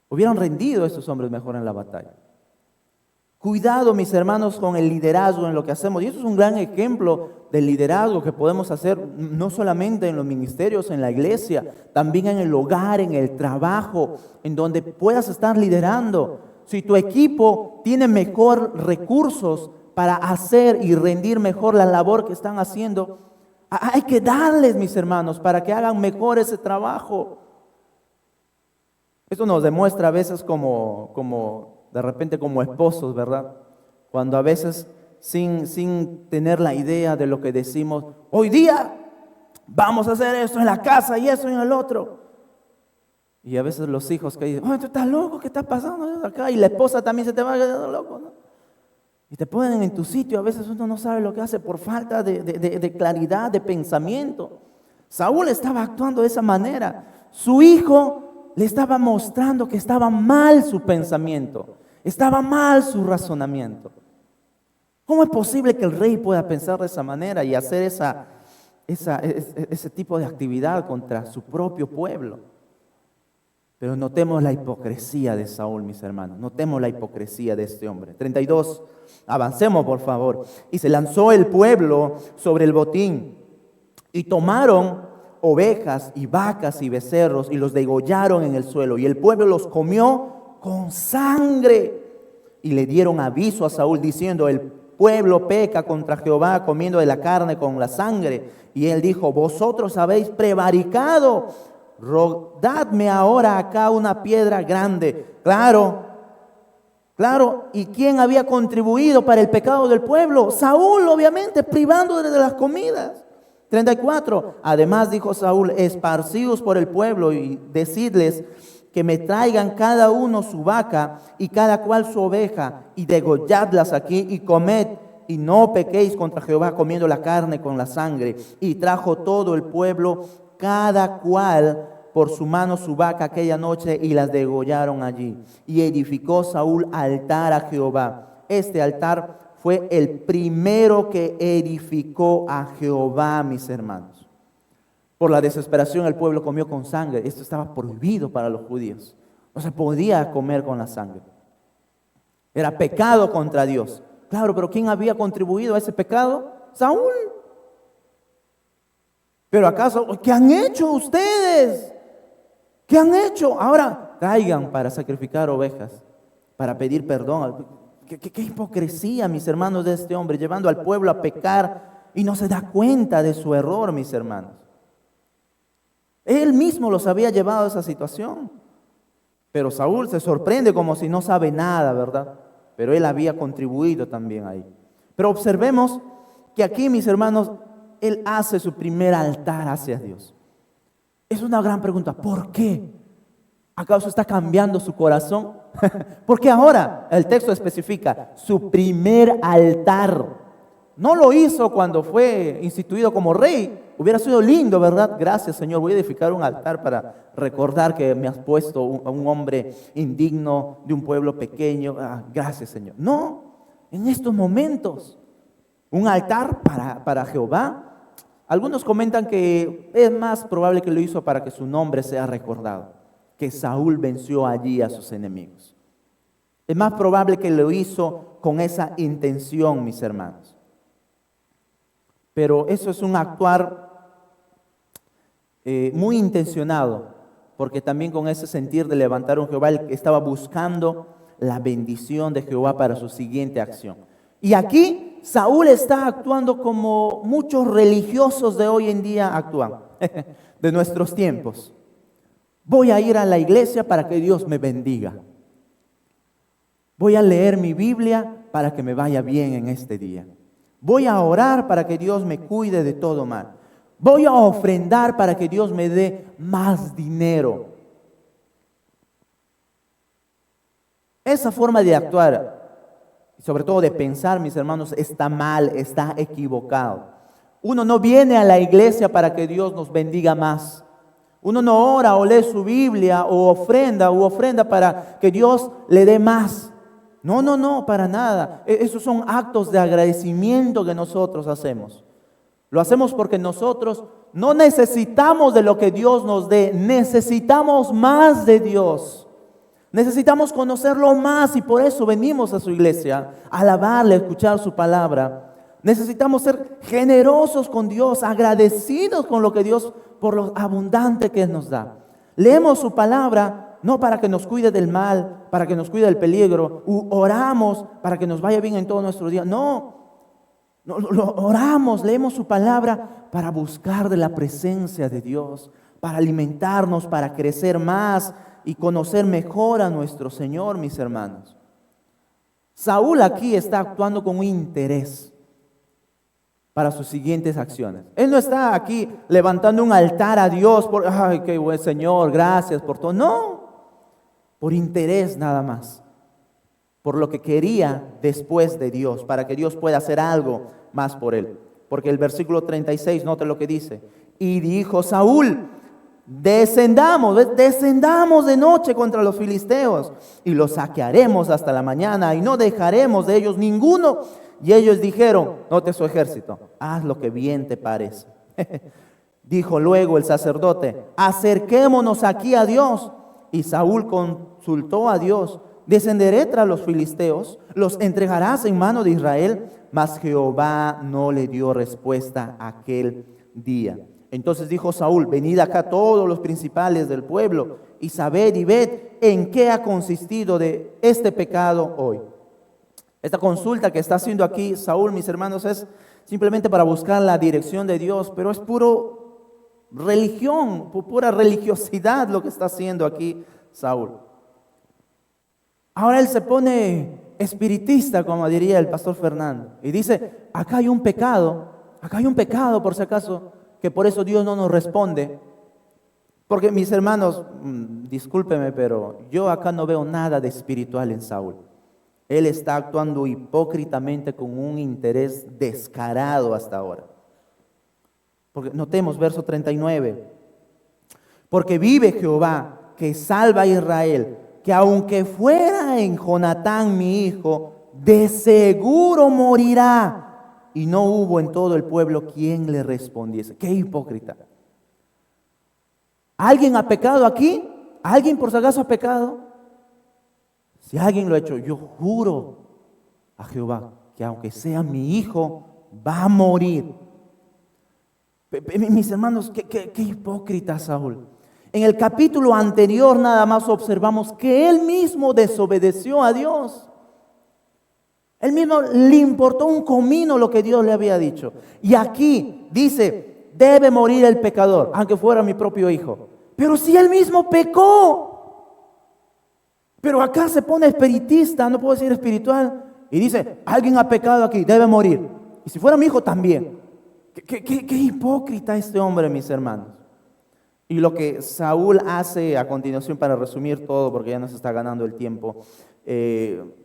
Hubieran rendido esos hombres mejor en la batalla. Cuidado, mis hermanos, con el liderazgo en lo que hacemos. Y eso es un gran ejemplo del liderazgo que podemos hacer no solamente en los ministerios, en la iglesia, también en el hogar, en el trabajo, en donde puedas estar liderando. Si tu equipo tiene mejor recursos para hacer y rendir mejor la labor que están haciendo, hay que darles, mis hermanos, para que hagan mejor ese trabajo. Esto nos demuestra a veces como de repente como esposos, ¿verdad? Cuando a veces sin tener la idea de lo que decimos, hoy día vamos a hacer esto en la casa y eso en el otro. Y a veces los hijos que dicen, oh, tú estás loco, ¿qué está pasando acá? Y la esposa también se te va quedando loco, ¿no? Y te ponen en tu sitio, a veces uno no sabe lo que hace por falta de claridad, de pensamiento. Saúl estaba actuando de esa manera. Su hijo le estaba mostrando que estaba mal su pensamiento, estaba mal su razonamiento. ¿Cómo es posible que el rey pueda pensar de esa manera y hacer ese tipo de actividad contra su propio pueblo? Pero notemos la hipocresía de Saúl, mis hermanos. Notemos la hipocresía de este hombre. 32, avancemos por favor. Y se lanzó el pueblo sobre el botín y tomaron ovejas y vacas y becerros y los degollaron en el suelo. Y el pueblo los comió con sangre. Y le dieron aviso a Saúl diciendo, el pueblo peca contra Jehová comiendo de la carne con la sangre. Y él dijo, vosotros habéis prevaricado. Rodadme ahora acá una piedra grande. Claro. ¿Y quién había contribuido para el pecado del pueblo? Saúl, obviamente, privándole de las comidas. 34. Además dijo Saúl, esparcíos por el pueblo y decidles que me traigan cada uno su vaca y cada cual su oveja y degolladlas aquí y comed y no pequéis contra Jehová comiendo la carne con la sangre. Y trajo todo el pueblo, cada cual por su mano su vaca aquella noche y las degollaron allí. Y edificó Saúl altar a Jehová. Este altar fue el primero que edificó a Jehová, mis hermanos. Por la desesperación el pueblo comió con sangre. Esto estaba prohibido para los judíos. No se podía comer con la sangre. Era pecado contra Dios. Claro, pero ¿quién había contribuido a ese pecado? Saúl. Pero ¿acaso qué han hecho ustedes? ¿Qué han hecho? Ahora traigan para sacrificar ovejas, para pedir perdón. ¿Qué hipocresía, mis hermanos, de este hombre, llevando al pueblo a pecar y no se da cuenta de su error, mis hermanos. Él mismo los había llevado a esa situación. Pero Saúl se sorprende como si no sabe nada, ¿verdad? Pero él había contribuido también ahí. Pero observemos que aquí, mis hermanos, él hace su primer altar hacia Dios. Es una gran pregunta. ¿Por qué? ¿Acaso está cambiando su corazón? Porque ahora el texto especifica su primer altar. No lo hizo cuando fue instituido como rey. Hubiera sido lindo, ¿verdad? Gracias, Señor. Voy a edificar un altar para recordar que me has puesto a un hombre indigno de un pueblo pequeño. Gracias, Señor. No, en estos momentos, un altar para Jehová. Algunos comentan que es más probable que lo hizo para que su nombre sea recordado, que Saúl venció allí a sus enemigos. Es más probable que lo hizo con esa intención, mis hermanos. Pero eso es un actuar muy intencionado, porque también con ese sentir de levantar un Jehová, él estaba buscando la bendición de Jehová para su siguiente acción. Y aquí Saúl está actuando como muchos religiosos de hoy en día actúan, de nuestros tiempos. Voy a ir a la iglesia para que Dios me bendiga. Voy a leer mi Biblia para que me vaya bien en este día. Voy a orar para que Dios me cuide de todo mal. Voy a ofrendar para que Dios me dé más dinero. Esa forma de actuar, y sobre todo de pensar, mis hermanos, está mal, está equivocado. Uno no viene a la iglesia para que Dios nos bendiga más. Uno no ora o lee su Biblia o ofrenda para que Dios le dé más. No, para nada. Esos son actos de agradecimiento que nosotros hacemos. Lo hacemos porque nosotros no necesitamos de lo que Dios nos dé, necesitamos más de Dios. Necesitamos conocerlo más y por eso venimos a su iglesia, a alabarle, a escuchar su palabra. Necesitamos ser generosos con Dios, agradecidos con lo que Dios, por lo abundante que nos da. Leemos su palabra no para que nos cuide del mal, para que nos cuide del peligro. Oramos para que nos vaya bien en todo nuestro día. No, oramos, leemos su palabra para buscar de la presencia de Dios, para alimentarnos, para crecer más y conocer mejor a nuestro Señor, mis hermanos. Saúl aquí está actuando con un interés para sus siguientes acciones. Él no está aquí levantando un altar a Dios por, ay, qué buen Señor, gracias por todo. No, por interés nada más. Por lo que quería después de Dios, para que Dios pueda hacer algo más por él. Porque el versículo 36, note lo que dice. Y dijo Saúl, descendamos de noche contra los filisteos y los saquearemos hasta la mañana y no dejaremos de ellos ninguno. Y ellos dijeron, note su ejército, haz lo que bien te parece. Dijo luego el sacerdote, acerquémonos aquí a Dios. Y Saúl consultó a Dios, descenderé tras los filisteos, los entregarás en mano de Israel. Mas Jehová no le dio respuesta aquel día. Entonces dijo Saúl, venid acá todos los principales del pueblo y sabed y ved en qué ha consistido de este pecado hoy. Esta consulta que está haciendo aquí Saúl, mis hermanos, es simplemente para buscar la dirección de Dios, pero es puro religión, pura religiosidad lo que está haciendo aquí Saúl. Ahora él se pone espiritista, como diría el pastor Fernando, y dice, acá hay un pecado por si acaso, que por eso Dios no nos responde. Porque mis hermanos, discúlpeme, pero yo acá no veo nada de espiritual en Saúl. Él está actuando hipócritamente con un interés descarado hasta ahora. Porque notemos verso 39. Porque vive Jehová, que salva a Israel, que aunque fuera en Jonatán mi hijo, de seguro morirá. Y no hubo en todo el pueblo quien le respondiese. ¡Qué hipócrita! ¿Alguien ha pecado aquí? ¿Alguien por si acaso ha pecado? Si alguien lo ha hecho, yo juro a Jehová que aunque sea mi hijo, va a morir. Mis hermanos, qué hipócrita Saúl. En el capítulo anterior nada más observamos que él mismo desobedeció a Dios. Él mismo le importó un comino lo que Dios le había dicho. Y aquí dice, debe morir el pecador, aunque fuera mi propio hijo. Pero si él mismo pecó. Pero acá se pone espiritista, no puedo decir espiritual, y dice, alguien ha pecado aquí, debe morir. Y si fuera mi hijo también. Qué hipócrita este hombre, mis hermanos. Y lo que Saúl hace a continuación, para resumir todo, porque ya nos está ganando el tiempo,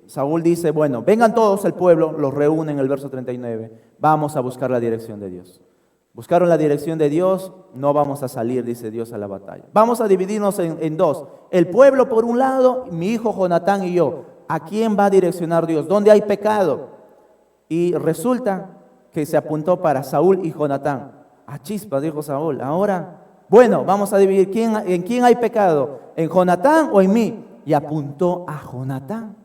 Saúl dice, bueno, vengan todos el pueblo, los reúne en el verso 39, vamos a buscar la dirección de Dios. Buscaron la dirección de Dios, no vamos a salir, dice Dios, a la batalla. Vamos a dividirnos en dos. El pueblo por un lado, mi hijo Jonatán y yo. ¿A quién va a direccionar Dios? ¿Dónde hay pecado? Y resulta que se apuntó para Saúl y Jonatán. A chispas, dijo Saúl. Ahora, bueno, vamos a dividir. ¿En quién hay pecado? ¿En Jonatán o en mí? Y apuntó a Jonatán.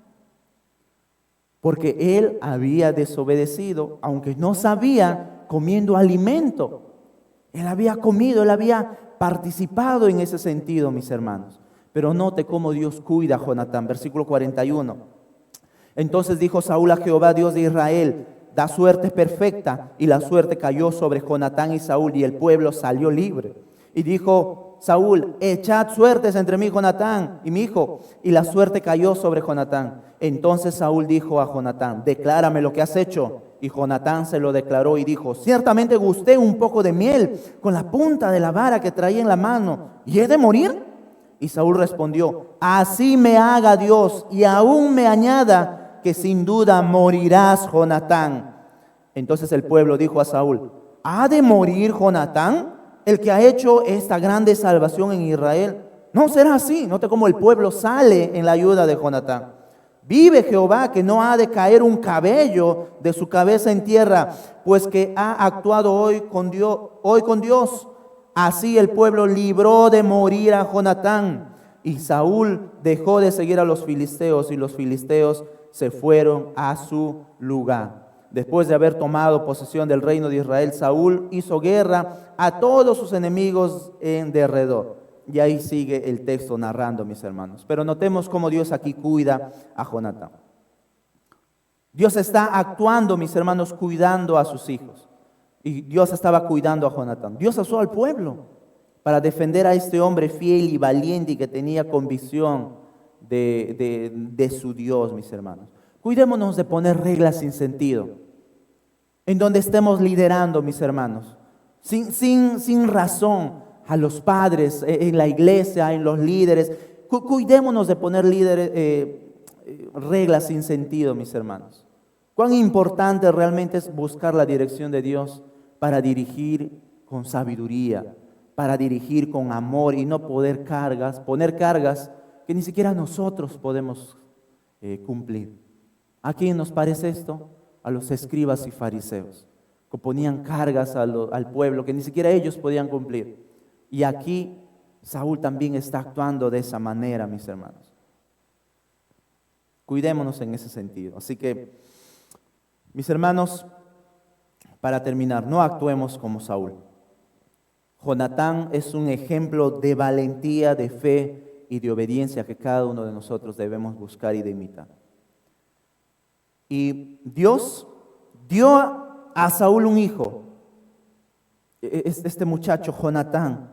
Porque él había desobedecido, aunque no sabía, comiendo alimento. Él había comido, él había participado en ese sentido, mis hermanos. Pero note cómo Dios cuida a Jonatán. Versículo 41. Entonces dijo Saúl a Jehová, Dios de Israel, da suerte perfecta. Y la suerte cayó sobre Jonatán y Saúl, y el pueblo salió libre. Y dijo Saúl, echad suertes entre mí, Jonatán, y mi hijo. Y la suerte cayó sobre Jonatán. Entonces Saúl dijo a Jonatán, declárame lo que has hecho. Y Jonatán se lo declaró y dijo, ciertamente gusté un poco de miel con la punta de la vara que traía en la mano, ¿y he de morir? Y Saúl respondió, así me haga Dios y aún me añada, que sin duda morirás, Jonatán. Entonces el pueblo dijo a Saúl, ¿ha de morir Jonatán, el que ha hecho esta grande salvación en Israel? No será así. Note cómo el pueblo sale en la ayuda de Jonatán. Vive Jehová, que no ha de caer un cabello de su cabeza en tierra, pues que ha actuado hoy con Dios. Así el pueblo libró de morir a Jonatán. Y Saúl dejó de seguir a los filisteos y los filisteos se fueron a su lugar. Después de haber tomado posesión del reino de Israel, Saúl hizo guerra a todos sus enemigos en derredor. Y ahí sigue el texto narrando, mis hermanos. Pero notemos cómo Dios aquí cuida a Jonatán. Dios está actuando, mis hermanos, cuidando a sus hijos. Y Dios estaba cuidando a Jonatán. Dios usó al pueblo para defender a este hombre fiel y valiente y que tenía convicción de su Dios, mis hermanos. Cuidémonos de poner reglas sin sentido, en donde estemos liderando, mis hermanos, sin razón a los padres, en la iglesia, en los líderes. Cuidémonos de poner reglas sin sentido, mis hermanos. Cuán importante realmente es buscar la dirección de Dios para dirigir con sabiduría, para dirigir con amor y no poner cargas que ni siquiera nosotros podemos cumplir. ¿A quién nos parece esto? A los escribas y fariseos, que ponían cargas al pueblo que ni siquiera ellos podían cumplir. Y aquí Saúl también está actuando de esa manera, mis hermanos. Cuidémonos en ese sentido. Así que, mis hermanos, para terminar, no actuemos como Saúl. Jonatán es un ejemplo de valentía, de fe y de obediencia que cada uno de nosotros debemos buscar y de imitar. Y Dios dio a Saúl un hijo, este muchacho Jonatán,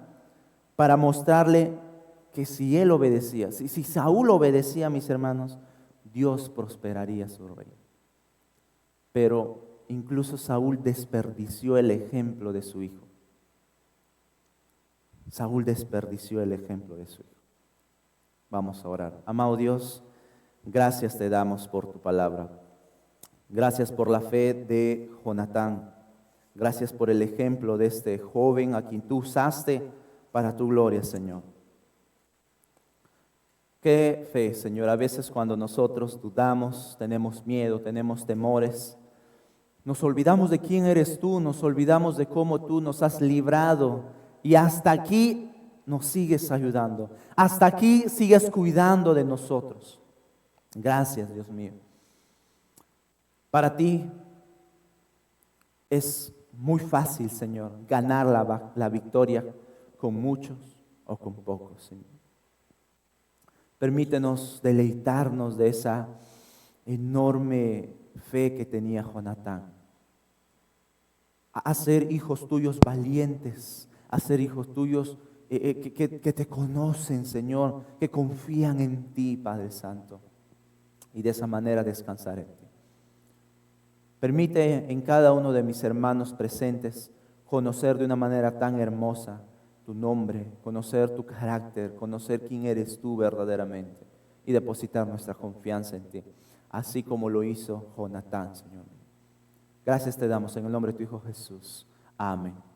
para mostrarle que si él obedecía, si Saúl obedecía, mis hermanos, Dios prosperaría su reino. Pero incluso Saúl desperdició el ejemplo de su hijo. Saúl desperdició el ejemplo de su hijo. Vamos a orar. Amado Dios, gracias te damos por tu palabra. Gracias por la fe de Jonatán. Gracias por el ejemplo de este joven a quien tú usaste para tu gloria, Señor. Qué fe, Señor. A veces cuando nosotros dudamos, tenemos miedo, tenemos temores, nos olvidamos de quién eres tú, nos olvidamos de cómo tú nos has librado y hasta aquí nos sigues ayudando. Hasta aquí sigues cuidando de nosotros. Gracias, Dios mío. Para ti es muy fácil, Señor, ganar la victoria con muchos o con pocos, Señor. Permítenos deleitarnos de esa enorme fe que tenía Jonatán. A ser hijos tuyos valientes, a ser hijos tuyos que te conocen, Señor, que confían en ti, Padre Santo, y de esa manera descansar en ti. Permite en cada uno de mis hermanos presentes conocer de una manera tan hermosa tu nombre, conocer tu carácter, conocer quién eres tú verdaderamente y depositar nuestra confianza en ti, así como lo hizo Jonatán, Señor. Gracias te damos en el nombre de tu Hijo Jesús. Amén.